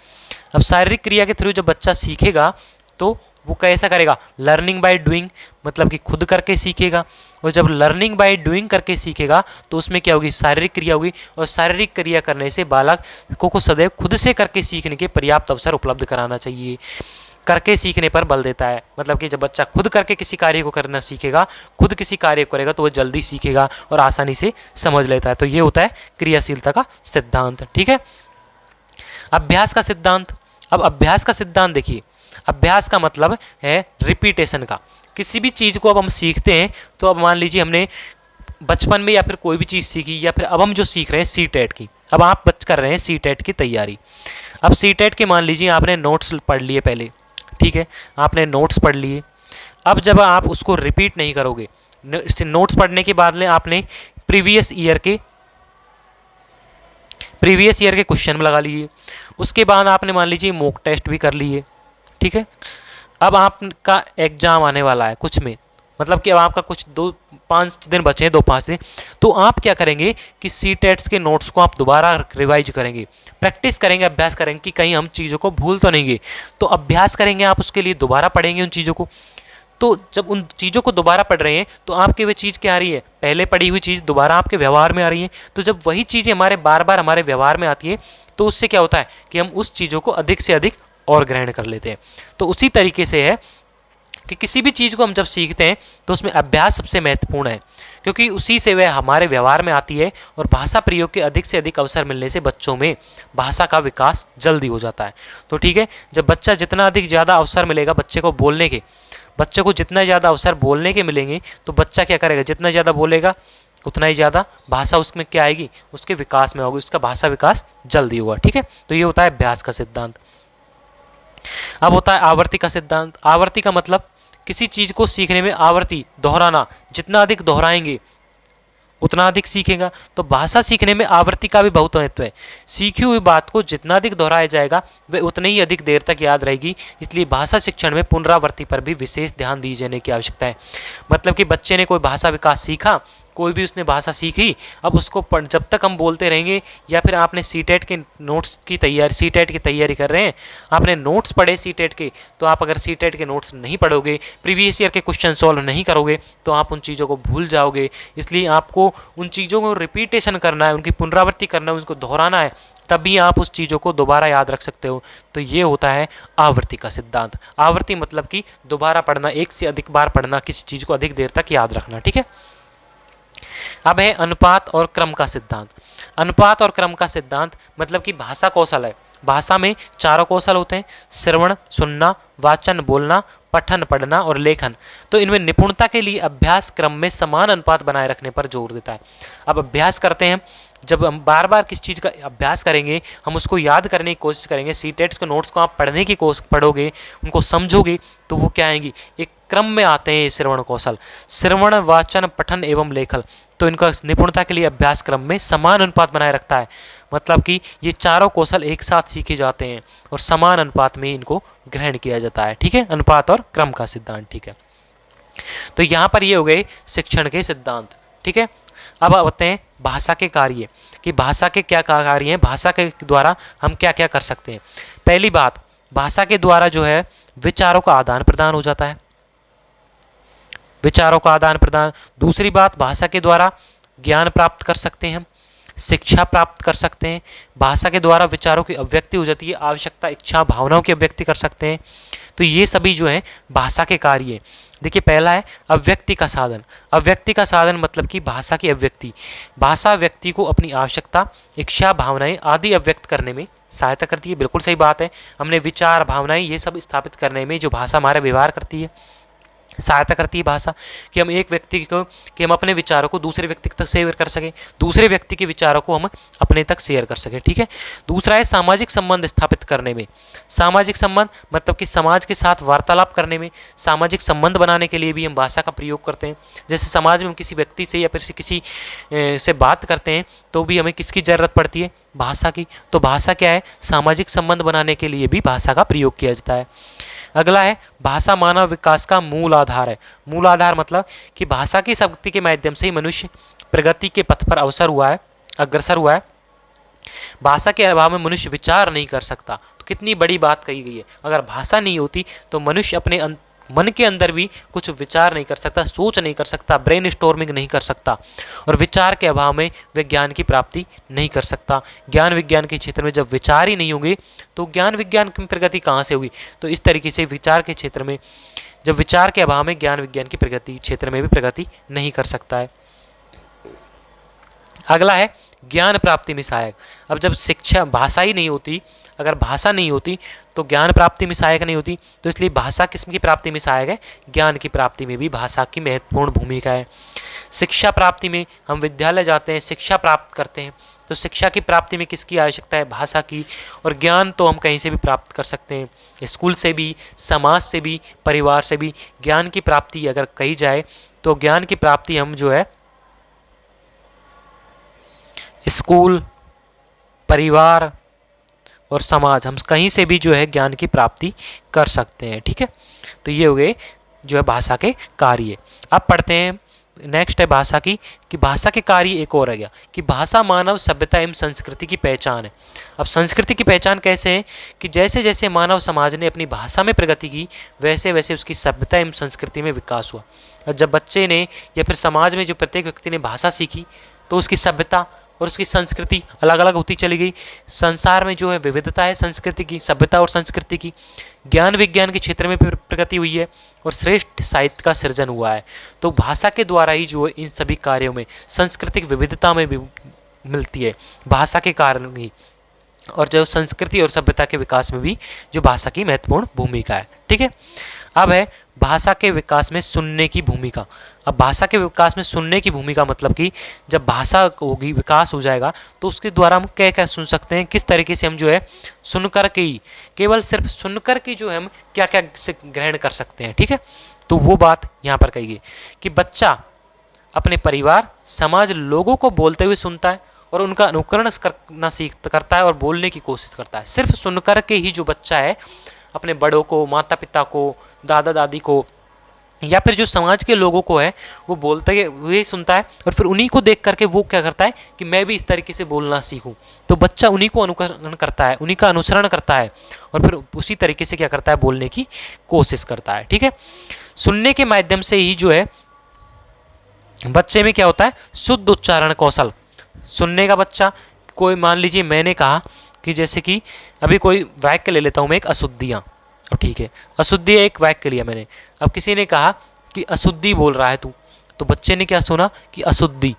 अब शारीरिक क्रिया के थ्रू जब बच्चा सीखेगा तो वो कैसा करेगा, लर्निंग बाय डूइंग, मतलब कि खुद करके सीखेगा। और जब लर्निंग बाय डूइंग करके सीखेगा तो उसमें क्या होगी, शारीरिक क्रिया होगी, और शारीरिक क्रिया करने से बालक को सदैव खुद से करके सीखने के पर्याप्त अवसर उपलब्ध कराना चाहिए। करके सीखने पर बल देता है, मतलब कि जब बच्चा खुद करके किसी कार्य को करना सीखेगा, खुद किसी कार्य को करेगा तो वह जल्दी सीखेगा और आसानी से समझ लेता है। तो ये होता है क्रियाशीलता का सिद्धांत। ठीक है, अभ्यास का सिद्धांत। अब अभ्यास का सिद्धांत देखिए, अभ्यास का मतलब है रिपीटेशन का। किसी भी चीज़ को अब हम सीखते हैं तो अब मान लीजिए हमने बचपन में या फिर कोई भी चीज़ सीखी, या फिर अब हम जो सीख रहे हैं सीटेट की, अब आप कर रहे हैं सीटेट की तैयारी। अब सीटेट के मान लीजिए आपने नोट्स पढ़ लिए पहले, ठीक है, आपने नोट्स पढ़ लिए। अब जब आप उसको रिपीट नहीं करोगे, नोट्स पढ़ने के बाद में आपने प्रीवियस ईयर के क्वेश्चन लगा लिए, उसके बाद आपने मान लीजिए मॉक टेस्ट भी कर लिए, ठीक है। अब आपका एग्जाम आने वाला है कुछ में, मतलब कि अब आपका कुछ 2-5 दिन बचे हैं, 2-5 दिन, तो आप क्या करेंगे कि सीटेट्स के नोट्स को आप दोबारा रिवाइज करेंगे, प्रैक्टिस करेंगे, अभ्यास करेंगे कि कहीं हम चीज़ों को भूल तो नहीं गए। तो अभ्यास करेंगे आप, उसके लिए दोबारा पढ़ेंगे उन चीज़ों को। तो जब उन चीज़ों को दोबारा पढ़ रहे हैं तो आपके वे चीज़ क्या आ रही है, पहले पढ़ी हुई चीज़ दोबारा आपके व्यवहार में आ रही है। तो जब वही चीज़ें हमारे बार बार हमारे व्यवहार में आती है तो उससे क्या होता है कि हम उस चीज़ों को अधिक से अधिक और ग्रहण कर लेते हैं। तो उसी तरीके से है कि किसी भी चीज़ को हम जब सीखते हैं तो उसमें अभ्यास सबसे महत्वपूर्ण है, क्योंकि उसी से वह हमारे व्यवहार में आती है, और भाषा प्रयोग के अधिक से अधिक अवसर मिलने से बच्चों में भाषा का विकास जल्दी हो जाता है। तो ठीक है, जब बच्चा जितना अधिक ज़्यादा अवसर मिलेगा बच्चे को बोलने के, बच्चे को जितना ज़्यादा अवसर बोलने के मिलेंगे तो बच्चा क्या करेगा, जितना ज़्यादा बोलेगा उतना ही ज़्यादा भाषा उसमें क्या आएगी, उसके विकास में होगी, उसका भाषा विकास जल्दी होगा। ठीक है, तो ये होता है अभ्यास का सिद्धांत। अब होता है आवर्ती का सिद्धांत। आवर्ती का मतलब किसी चीज़ को सीखने में आवर्ती दोहराना, जितना अधिक दोहराएंगे उतना अधिक सीखेगा। तो भाषा सीखने में आवर्ती का भी बहुत महत्व है। सीखी हुई बात को जितना अधिक दोहराया जाएगा वह उतनी ही अधिक देर तक याद रहेगी। इसलिए भाषा शिक्षण में पुनरावृत्ति पर भी विशेष ध्यान दी जाने की आवश्यकता है। मतलब कि बच्चे ने कोई भाषा विकास सीखा, कोई भी उसने भाषा सीखी, अब उसको जब तक हम बोलते रहेंगे, या फिर आपने सीटेट के नोट्स की तैयारी, सीटेट की तैयारी कर रहे हैं, आपने नोट्स पढ़े सीटेट के, तो आप अगर सीटेट के नोट्स नहीं पढ़ोगे, प्रीवियस ईयर के क्वेश्चन सॉल्व नहीं करोगे तो आप उन चीज़ों को भूल जाओगे। इसलिए आपको उन चीज़ों को रिपीटेशन करना है, उनकी पुनरावृत्ति करना है, उनको दोहराना है, तभी आप उस चीज़ों को दोबारा याद रख सकते हो। तो ये होता है आवृत्ति का सिद्धांत। आवृत्ति मतलब कि दोबारा पढ़ना, एक से अधिक बार पढ़ना, किसी चीज़ को अधिक देर तक याद रखना। ठीक है, अब है अनुपात और क्रम का सिद्धांत। अनुपात और क्रम का सिद्धांत मतलब कि भाषा कौशल है। भाषा में 4 कौशल होते हैं, श्रवण सुनना, वाचन बोलना, पठन पढ़ना और लेखन। तो इनमें निपुणता के लिए अभ्यास क्रम में समान अनुपात बनाए रखने पर जोर देता है। अब अभ्यास करते हैं, जब हम बार बार किस चीज़ का अभ्यास करेंगे, हम उसको याद करने की कोशिश करेंगे। सीटेट्स के नोट्स को आप पढ़ने की कोशिश पढ़ोगे, उनको समझोगे, तो वो क्या आएंगी, एक क्रम में आते हैं श्रवण कौशल, श्रवण वाचन पठन एवं लेखन। तो इनका निपुणता के लिए अभ्यास क्रम में समान अनुपात बनाए रखता है। मतलब कि ये 4 कौशल एक साथ सीखे जाते हैं और समान अनुपात में इनको ग्रहण किया जाता है। ठीक है, अनुपात और क्रम का सिद्धांत। ठीक है, तो यहाँ पर ये हो गए शिक्षण के सिद्धांत। ठीक है, अब आते हैं भाषा के कार्य, कि भाषा के क्या कार्य हैं, भाषा के द्वारा हम क्या क्या कर सकते हैं। पहली बात, भाषा के द्वारा जो है विचारों का आदान प्रदान हो जाता है। विचारों का आदान प्रदान। दूसरी बात, भाषा के द्वारा ज्ञान प्राप्त कर सकते हैं हम, शिक्षा प्राप्त कर सकते हैं। भाषा के द्वारा विचारों की अभिव्यक्ति हो जाती है, आवश्यकता, इच्छा, भावनाओं की अभिव्यक्ति कर सकते हैं। तो ये सभी जो है भाषा के कार्य हैं। देखिए पहला है अभिव्यक्ति का साधन। अभिव्यक्ति का साधन मतलब कि भाषा की अभिव्यक्ति। भाषा व्यक्ति को अपनी आवश्यकता, इच्छा, भावनाएं आदि अभिव्यक्त करने में सहायता करती है। बिल्कुल सही बात है, हमने विचार, भावनाएं ये सब स्थापित करने में जो भाषा हमारा व्यवहार करती है, सहायता करती है भाषा, कि हम एक व्यक्ति को, कि हम अपने विचारों को दूसरे व्यक्ति तक शेयर कर सकें, दूसरे व्यक्ति के विचारों को हम अपने तक शेयर कर सकें। ठीक है। दूसरा है सामाजिक संबंध स्थापित करने में। सामाजिक संबंध मतलब कि समाज के साथ वार्तालाप करने में, सामाजिक संबंध बनाने के लिए भी हम भाषा का प्रयोग करते हैं। जैसे समाज में हम किसी व्यक्ति से या फिर किसी से बात करते हैं तो भी हमें किसकी ज़रूरत पड़ती है? भाषा की। तो भाषा क्या है? सामाजिक संबंध बनाने के लिए भी भाषा का प्रयोग किया जाता है। अगला है भाषा मानव विकास का मूल आधार है। मूल आधार मतलब कि भाषा की शक्ति के माध्यम से ही मनुष्य प्रगति के पथ पर अग्रसर हुआ है। भाषा के अभाव में मनुष्य विचार नहीं कर सकता। तो कितनी बड़ी बात कही गई है। अगर भाषा नहीं होती तो मनुष्य अपने मन के अंदर भी कुछ विचार नहीं कर सकता, सोच नहीं कर सकता, ब्रेन स्टॉर्मिंग नहीं कर सकता, और विचार के अभाव में वे ज्ञान की प्राप्ति नहीं कर सकता। ज्ञान विज्ञान के क्षेत्र में जब विचार ही नहीं होंगे तो ज्ञान विज्ञान की प्रगति कहाँ से होगी? तो इस तरीके से विचार के क्षेत्र में, जब विचार के अभाव में ज्ञान विज्ञान की प्रगति क्षेत्र में भी प्रगति नहीं कर सकता है। अगला है ज्ञान प्राप्ति में सहायक। अब जब शिक्षा, भाषा ही नहीं होती, अगर भाषा नहीं होती तो ज्ञान प्राप्ति में सहायक नहीं होती। तो इसलिए भाषा किस्म की प्राप्ति में सहायक है, ज्ञान की प्राप्ति में भी भाषा की महत्वपूर्ण भूमिका है। शिक्षा प्राप्ति में हम विद्यालय जाते हैं, शिक्षा प्राप्त करते हैं, तो शिक्षा की प्राप्ति में किसकी आवश्यकता है? भाषा की। और ज्ञान तो हम कहीं से भी प्राप्त कर सकते हैं, स्कूल से भी, समाज से भी, परिवार से भी। ज्ञान की प्राप्ति अगर कही जाए तो ज्ञान की प्राप्ति हम जो है स्कूल, परिवार और समाज, हम कहीं से भी जो है ज्ञान की प्राप्ति कर सकते हैं। ठीक है। तो ये हो गए जो है भाषा के कार्य। अब पढ़ते हैं नेक्स्ट है भाषा की, कि भाषा के कार्य एक और है गया कि भाषा मानव सभ्यता एवं संस्कृति की पहचान है। अब संस्कृति की पहचान कैसे है? कि जैसे जैसे मानव समाज ने अपनी भाषा में प्रगति की वैसे वैसे उसकी सभ्यता एवं संस्कृति में विकास हुआ। और जब बच्चे ने या फिर समाज में जो प्रत्येक व्यक्ति ने भाषा सीखी तो उसकी सभ्यता और उसकी संस्कृति अलग अलग होती चली गई। संसार में जो है विविधता है संस्कृति की, सभ्यता और संस्कृति की। ज्ञान विज्ञान के क्षेत्र में प्रगति हुई है और श्रेष्ठ साहित्य का सृजन हुआ है। तो भाषा के द्वारा ही जो है इन सभी कार्यों में सांस्कृतिक विविधता में भी मिलती है, भाषा के कारण ही। और जो संस्कृति और सभ्यता के विकास में भी जो भाषा की महत्वपूर्ण भूमिका है। ठीक है। अब है भाषा के विकास में सुनने की भूमिका। अब भाषा के विकास में सुनने की भूमिका मतलब कि जब भाषा होगी, विकास हो जाएगा, तो उसके द्वारा हम क्या क्या सुन सकते हैं, किस तरीके से हम जो है सुनकर के ही, केवल सिर्फ सुनकर के जो है हम क्या क्या ग्रहण कर सकते हैं। ठीक है। तो वो बात यहाँ पर कही गई कि बच्चा अपने परिवार, समाज, लोगों को बोलते हुए सुनता है और उनका अनुकरण करता है और बोलने की कोशिश करता है। सिर्फ सुनकर के ही जो बच्चा है अपने बड़ों को, माता पिता को, दादा दादी को या फिर जो समाज के लोगों को है वो बोलते हुए सुनता है और फिर उन्हीं को देख करके वो क्या करता है कि मैं भी इस तरीके से बोलना सीखूं। तो बच्चा उन्हीं को अनुकरण करता है, उन्हीं का अनुसरण करता है और फिर उसी तरीके से क्या करता है, बोलने की कोशिश करता है। ठीक है। सुनने के माध्यम से ही जो है बच्चे में क्या होता है, शुद्ध उच्चारण कौशल। सुनने का बच्चा, कोई मान लीजिए मैंने कहा कि जैसे कि अभी कोई वाक्य ले लेता हूँ मैं, एक अशुद्धियाँ। अब ठीक है, अशुद्धि एक वाक्य लिया मैंने। अब किसी ने कहा कि अशुद्धि बोल रहा है तू, तो बच्चे ने क्या सुना कि अशुद्धि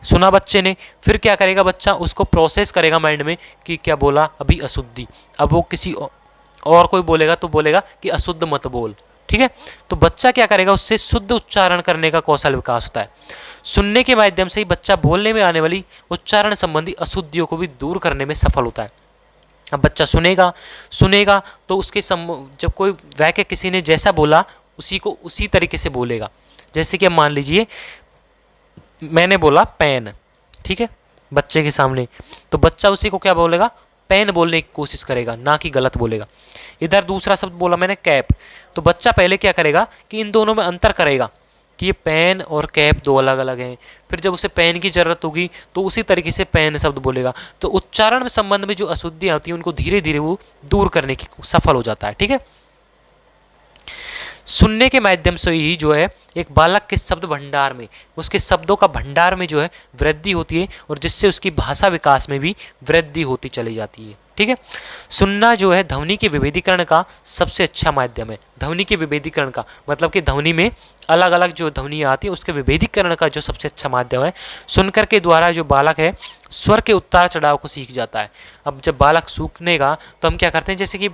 सुना बच्चे ने। फिर क्या करेगा बच्चा, उसको प्रोसेस करेगा माइंड में कि क्या बोला अभी, अशुद्धि। अब वो किसी और कोई बोलेगा तो बोलेगा कि अशुद्ध मत बोल। ठीक है। तो बच्चा क्या करेगा, उससे शुद्ध उच्चारण करने का कौशल विकास होता है। सुनने के माध्यम से ही बच्चा बोलने में आने वाली उच्चारण संबंधी अशुद्धियों को भी दूर करने में सफल होता है। अब बच्चा सुनेगा तो उसके जब कोई वाक्य किसी ने जैसा बोला उसी को उसी तरीके से बोलेगा। जैसे कि मान लीजिए मैंने बोला पेन, ठीक है, बच्चे के सामने, तो बच्चा उसी को क्या बोलेगा, पेन बोलने की कोशिश करेगा, ना कि गलत बोलेगा। इधर दूसरा शब्द बोला मैंने कैप, तो बच्चा पहले क्या करेगा कि इन दोनों में अंतर करेगा कि ये पेन और कैप दो अलग अलग हैं। फिर जब उसे पेन की ज़रूरत होगी तो उसी तरीके से पेन शब्द बोलेगा। तो उच्चारण में संबंध में जो अशुद्धियाँ होती हैं उनको धीरे धीरे वो दूर करने की सफल हो जाता है। ठीक है। सुनने के माध्यम से ही जो है एक बालक के शब्द भंडार में, उसके शब्दों का भंडार में जो है वृद्धि होती है, और जिससे उसकी भाषा विकास में भी वृद्धि होती चली जाती है। ठीक है, सुनना जो है ध्वनि के विभेदीकरण का सबसे अच्छा माध्यम है। ध्वनि के विभेदीकरण का मतलब कि ध्वनि में अलग अलग जो ध्वनियाँ आती है उसके विभेदीकरण का जो सबसे अच्छा माध्यम है। सुनकर के द्वारा जो बालक है स्वर के उतार चढ़ाव को सीख जाता है। अब जब बालक सूखनेगा तो हम क्या करते हैं, जैसे कि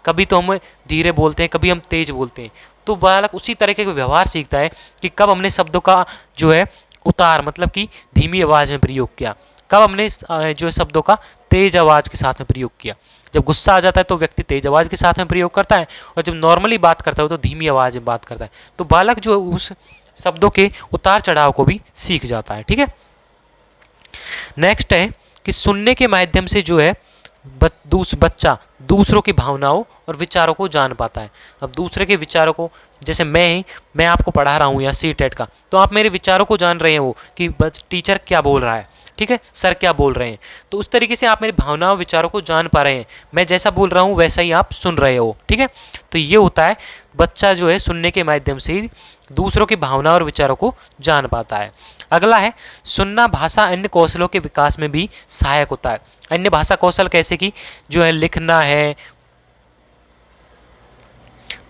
कभी तो हम धीरे बोलते हैं, कभी हम तेज बोलते हैं, तो बालक उसी तरीके का व्यवहार सीखता है कि कब हमने शब्दों का जो है उतार मतलब कि धीमी आवाज़ में प्रयोग किया, कब हमने जो है शब्दों का तेज आवाज़ के साथ में प्रयोग किया। जब गुस्सा आ जाता है तो व्यक्ति तेज आवाज़ के साथ में प्रयोग करता है, और जब नॉर्मली बात करता है तो धीमी आवाज़ में बात करता है। तो बालक जो है उस शब्दों के उतार चढ़ाव को भी सीख जाता है। ठीक है, नेक्स्ट है कि सुनने के माध्यम से जो है बच्चा दूसरों की भावनाओं और विचारों को जान पाता है। अब दूसरे के विचारों को, जैसे मैं आपको पढ़ा रहा हूँ या सी-टेट का, तो आप मेरे विचारों को जान रहे हो कि टीचर क्या बोल रहा है, ठीक है, सर क्या बोल रहे हैं, तो उस तरीके से आप मेरी भावनाओं विचारों को जान पा रहे हैं। मैं जैसा बोल रहा हूँ वैसा ही आप सुन रहे हो। ठीक है, तो ये होता है बच्चा जो है सुनने के माध्यम से ही दूसरों की भावना और विचारों को जान पाता है। अगला है सुनना भाषा अन्य कौशलों के विकास में भी सहायक होता है। अन्य भाषा कौशल कैसे कि जो है लिखना है,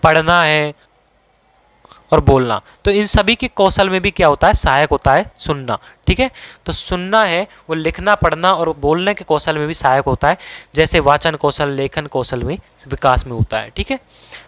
पढ़ना है और बोलना, तो इन सभी के कौशल में भी क्या होता है, सहायक होता है सुनना। ठीक है, तो सुनना है वो लिखना, पढ़ना और बोलने के कौशल में भी सहायक होता है, जैसे वाचन कौशल, लेखन कौशल में विकास में होता है। ठीक है,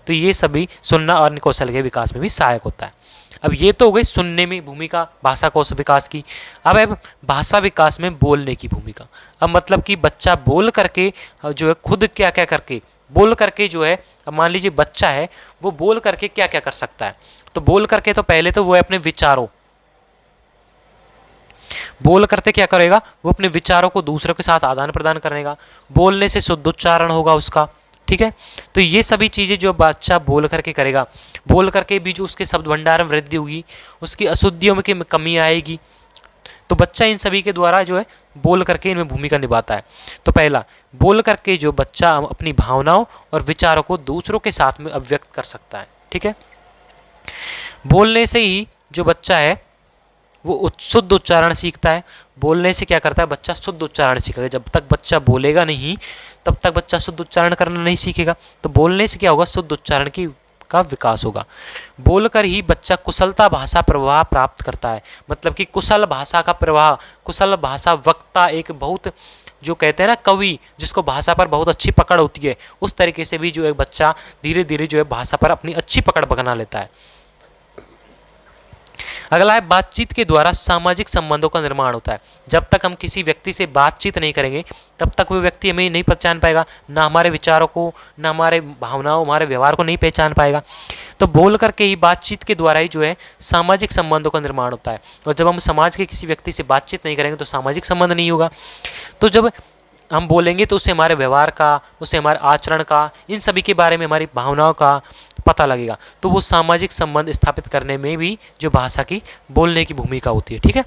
तो ये सभी सुनना और अन्य कौशल के विकास में भी सहायक होता है। अब ये तो हो गई सुनने में भूमिका भाषा कौशल विकास की। अब है भाषा विकास में बोलने की भूमिका। अब मतलब कि बच्चा बोल करके जो है खुद क्या क्या करके बोल करके जो है, अब मान लीजिए बच्चा है वो बोल करके क्या क्या कर सकता है, तो बोल करके तो पहले तो वो अपने विचारों, बोल करते क्या करेगा, वो अपने विचारों को दूसरों के साथ आदान प्रदान करेगा, बोलने से शुद्ध उच्चारण होगा उसका। ठीक है, तो ये सभी चीज़ें जो बच्चा बोल करके करेगा, बोल करके भी जो उसके शब्द भंडार में वृद्धि होगी, उसकी अशुद्धियों में कमी आएगी, तो बच्चा इन सभी के द्वारा जो है बोल करके इनमें भूमिका निभाता है। तो पहला, बोल करके जो बच्चा अपनी भावनाओं और विचारों को दूसरों के साथ में अभिव्यक्त कर सकता है। ठीक है, बोलने से ही जो बच्चा है वो शुद्ध उच्चारण सीखता है। बोलने से क्या करता है, बच्चा शुद्ध उच्चारण सीखेगा। जब तक बच्चा बोलेगा नहीं तब तक बच्चा शुद्ध उच्चारण करना नहीं सीखेगा, तो बोलने से क्या होगा, शुद्ध उच्चारण का विकास होगा। बोलकर ही बच्चा कुशलता भाषा प्रवाह प्राप्त करता है। मतलब कि कुशल भाषा का प्रवाह, कुशल भाषा वक्ता, एक बहुत जो कहते हैं ना कवि, जिसको भाषा पर बहुत अच्छी पकड़ होती है, उस तरीके से भी जो है बच्चा धीरे धीरे जो है भाषा पर अपनी अच्छी पकड़ बना लेता है। अगला है बातचीत के द्वारा सामाजिक संबंधों का निर्माण होता है। जब तक हम किसी व्यक्ति से बातचीत नहीं करेंगे तब तक वो व्यक्ति हमें नहीं पहचान पाएगा, ना हमारे विचारों को, ना हमारे भावनाओं, हमारे व्यवहार को नहीं पहचान पाएगा। तो बोल करके ही, बातचीत के द्वारा ही जो है सामाजिक संबंधों का निर्माण होता है। और जब हम समाज के किसी व्यक्ति से बातचीत नहीं करेंगे तो सामाजिक संबंध नहीं होगा। तो जब हम बोलेंगे तो उससे हमारे व्यवहार का, उससे हमारे आचरण का, इन सभी के बारे में हमारी भावनाओं का पता लगेगा। तो वो सामाजिक संबंध स्थापित करने में भी जो भाषा की बोलने की भूमिका होती है। ठीक है,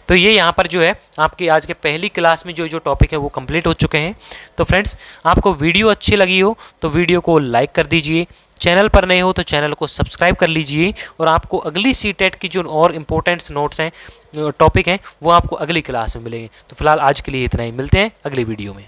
तो ये यहाँ पर जो है आपकी आज के पहली क्लास में जो जो टॉपिक है वो कंप्लीट हो चुके हैं। तो फ्रेंड्स, आपको वीडियो अच्छी लगी हो तो वीडियो को लाइक कर दीजिए, चैनल पर नए हो तो चैनल को सब्सक्राइब कर लीजिए, और आपको अगली सी-टेट की जो और इम्पोर्टेंट नोट्स हैं, टॉपिक हैं, वो आपको अगली क्लास में मिलेंगे। तो फिलहाल आज के लिए इतना ही, मिलते हैं अगली वीडियो में।